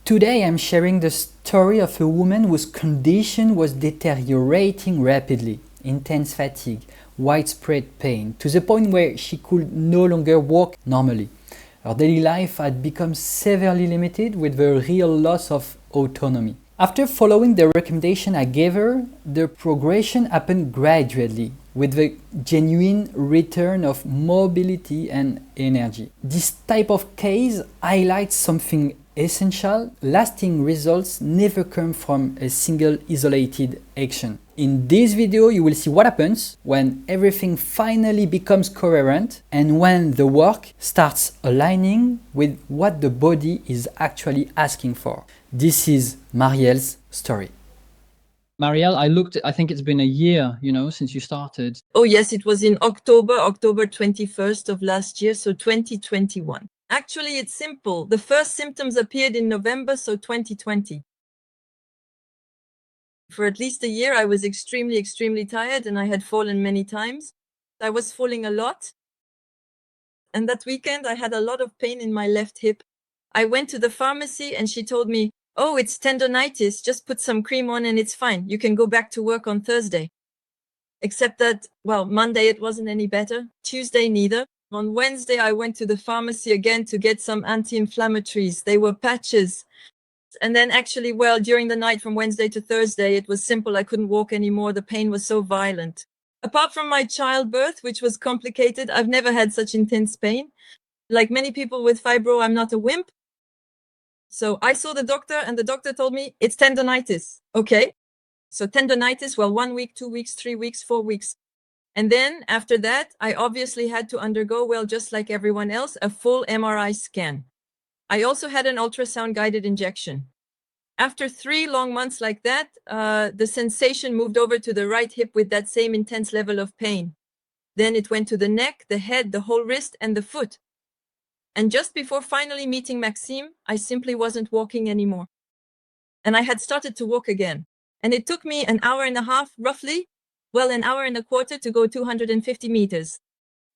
Today I'm sharing the story of a woman whose condition was deteriorating rapidly, intense fatigue, widespread pain, to the point where she could no longer walk normally. Her daily life had become severely limited with the real loss of autonomy. After following the recommendation I gave her, the progression happened gradually, with the genuine return of mobility and energy. This type of case highlights something essential. Lasting results never come from a single isolated action. In this video, you will see what happens when everything finally becomes coherent and when the work starts aligning with what the body is actually asking for. This is Marielle's story. Marielle, I think it's been a year, since you started. Oh yes, it was in October 21st of last year, so 2021. Actually, it's simple. The first symptoms appeared in November, so 2020. For at least a year, I was extremely tired and I had fallen many times. I was falling a lot. And that weekend, I had a lot of pain in my left hip. I went to the pharmacy and she told me, "Oh, it's tendonitis. Just put some cream on and it's fine. You can go back to work on Thursday." Except that, well, Monday it wasn't any better. Tuesday neither. On Wednesday, I went to the pharmacy again to get some anti-inflammatories. They were patches. And then actually, well, during the night from Wednesday to Thursday, it was simple. I couldn't walk anymore. The pain was so violent. Apart from my childbirth, which was complicated, I've never had such intense pain. Like many people with fibro, I'm not a wimp. So I saw the doctor and the doctor told me it's tendonitis. Okay. So tendonitis, well, 1 week, 2 weeks, 3 weeks, 4 weeks. And then after that, I obviously had to undergo, well, just like everyone else, a full MRI scan. I also had an ultrasound guided injection. After 3 long months like that, the sensation moved over to the right hip with that same intense level of pain. Then it went to the neck, the head, the whole wrist, and the foot. And just before finally meeting Maxime, I simply wasn't walking anymore. And I had started to walk again. And it took me an hour and a half, roughly, well, an hour and a quarter to go 250 meters.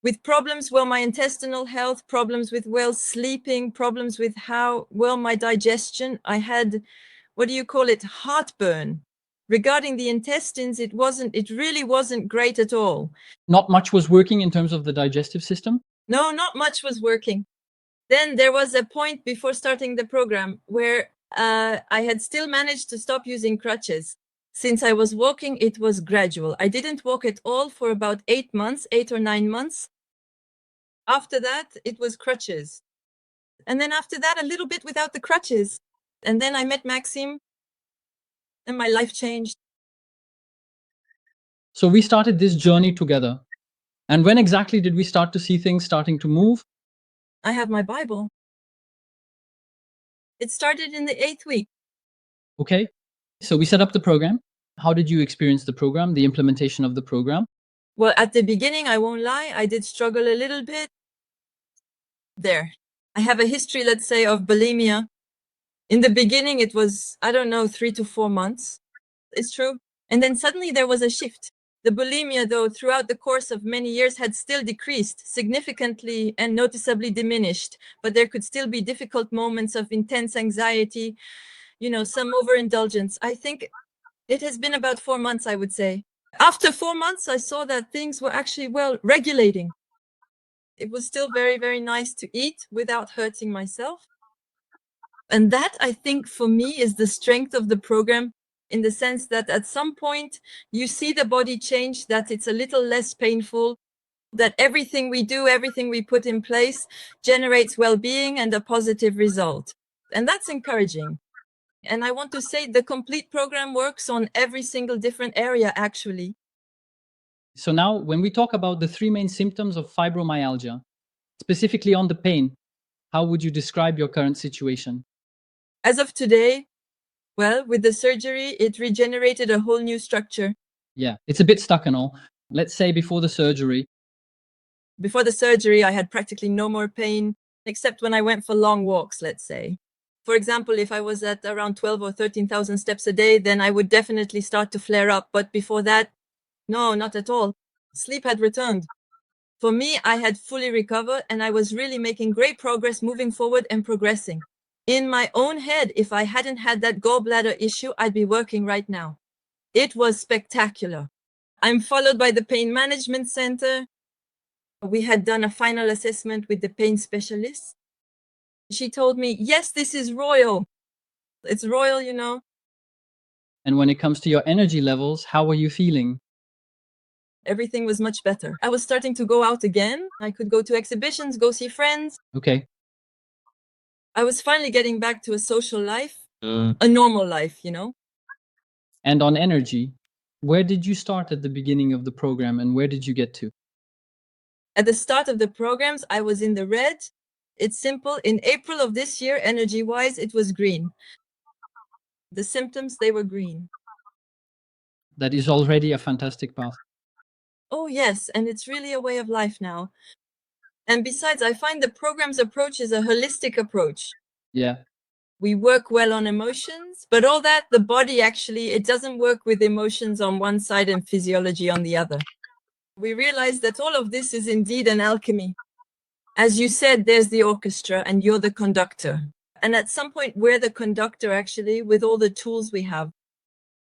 With problems, well, my intestinal health, problems with, well, sleeping, problems with how, well, my digestion. I had, what do you call it, heartburn. Regarding the intestines, it really wasn't great at all. Not much was working in terms of the digestive system? No, not much was working. Then there was a point before starting the program where I had still managed to stop using crutches. Since I was walking, it was gradual. I didn't walk at all for about 8 months, 8 or 9 months. After that, it was crutches. And then after that, a little bit without the crutches. And then I met Maxime and my life changed. So we started this journey together. And when exactly did we start to see things starting to move? I have my Bible. It started in the 8th week. Okay. So we set up the program. How did you experience the program, the implementation of the program? Well, at the beginning, I won't lie, I did struggle a little bit. There. I have a history, let's say, of bulimia. In the beginning, it was, I don't know, 3 to 4 months. It's true. And then suddenly there was a shift. The bulimia, though, throughout the course of many years had still decreased significantly and noticeably diminished, but there could still be difficult moments of intense anxiety, some overindulgence. I think it has been about 4 months, I would say. After 4 months, I saw that things were actually, well, regulating. It was still very, very nice to eat without hurting myself. And that, I think, for me, is the strength of the program, in the sense that at some point you see the body change, that it's a little less painful, that everything we do, everything we put in place generates well-being and a positive result. And that's encouraging. And I want to say the complete program works on every single different area, actually. So now when we talk about the 3 main symptoms of fibromyalgia, specifically on the pain, how would you describe your current situation? As of today, well, with the surgery, it regenerated a whole new structure. Yeah, it's a bit stuck and all. Let's say before the surgery. Before the surgery, I had practically no more pain, except when I went for long walks, let's say. For example, if I was at around 12 or 13,000 steps a day, then I would definitely start to flare up. But before that, no, not at all. Sleep had returned. For me, I had fully recovered and I was really making great progress moving forward and progressing. In my own head, if I hadn't had that gallbladder issue, I'd be working right now. It was spectacular. I'm followed by the pain management center. We had done a final assessment with the pain specialist. She told me, yes, this is royal. It's royal, you know. And when it comes to your energy levels, how were you feeling? Everything was much better. I was starting to go out again. I could go to exhibitions, go see friends. Okay. I was finally getting back to a social life, a normal life, you know. And on energy, where did you start at the beginning of the program and where did you get to? At the start of the programs, I was in the red. It's simple. In April of this year, energy-wise, it was green. The symptoms, they were green. That is already a fantastic path. Oh, yes, and it's really a way of life now. And besides, I find the program's approach is a holistic approach. Yeah. We work well on emotions, but all that, the body actually, it doesn't work with emotions on one side and physiology on the other. We realize that all of this is indeed an alchemy. As you said, there's the orchestra and you're the conductor. And at some point, we're the conductor actually with all the tools we have.